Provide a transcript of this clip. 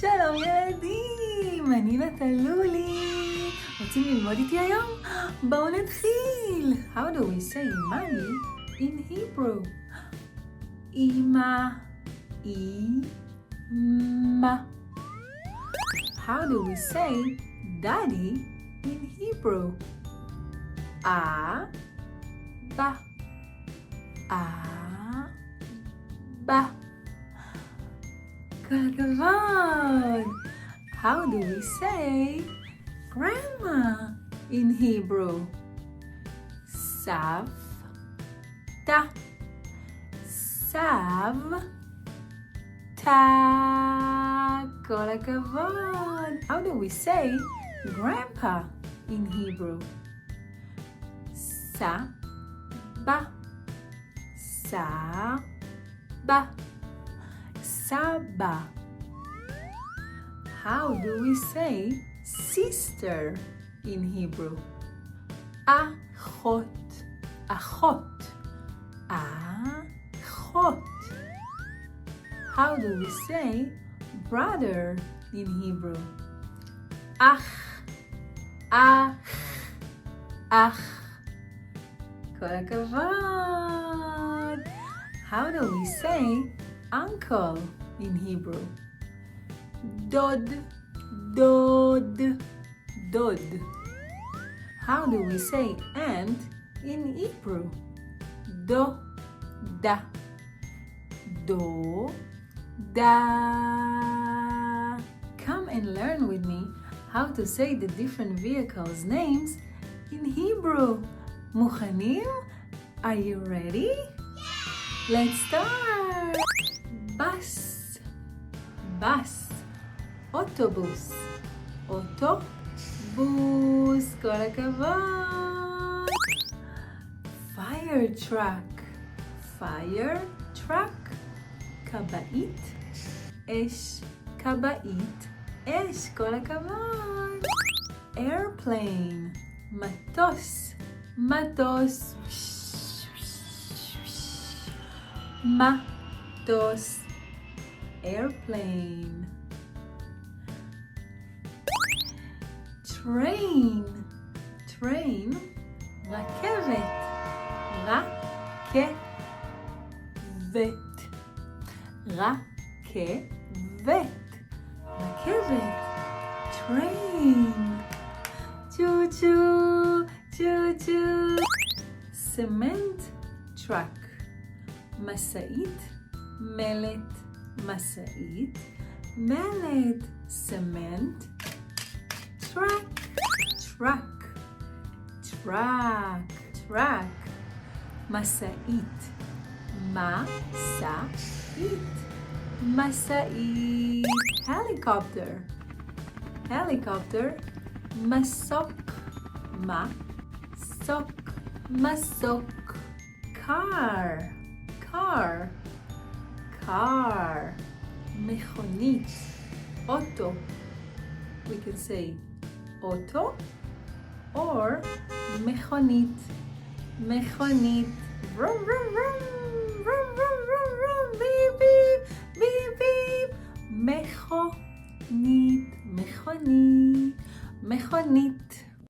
שלום ילדים, אני נטלולי. רוצים ללמוד איתי היום? בואו נתחיל. How do we say mommy in Hebrew? אמא, אמא. How do we say daddy in Hebrew? אבא, אבא. כל הכבוד. How do we say grandma in Hebrew? סבתא, סבתא. כל הכבוד. How do we say grandpa in Hebrew? סבא, סבא. Saba. How do we say sister in Hebrew? Achot, achot, achot. How do we say brother in Hebrew? Ach, ach, ach. כל הכבוד. How do we say uncle in Hebrew? Dod, dod, dod. How do we say aunt in Hebrew? Do, da, do, da. Come and learn with me how to say the different vehicles' names in Hebrew. מוכנים? Are you ready? Let's start! Bus, bus. אוטובוס, אוטובוס. כל הכבוד. Fire truck, fire truck. כבאית, אש, כבאית, אש. כל הכבוד. Airplane, מטוס, מטוס. מטוס. Airplane. Train, train. רכבת, רכבת, רכבת, רכבת. Train. צ'ו-צ'ו, צ'ו-צ'ו. Cement truck. משאית, מלט, משאית, מלט. Cement. Truck, truck, truck, truck. משאית, משאית, משאית. Helicopter, helicopter. מסוק, מסוק, מסוק. Car, car, car. מכונית, auto. We can say auto or מכונית, מכונית. Vroom, vroom, vroom, vroom, vroom, vroom, vroom. Beep, beep, beep, beep. מכונית, מכונית, מכונית.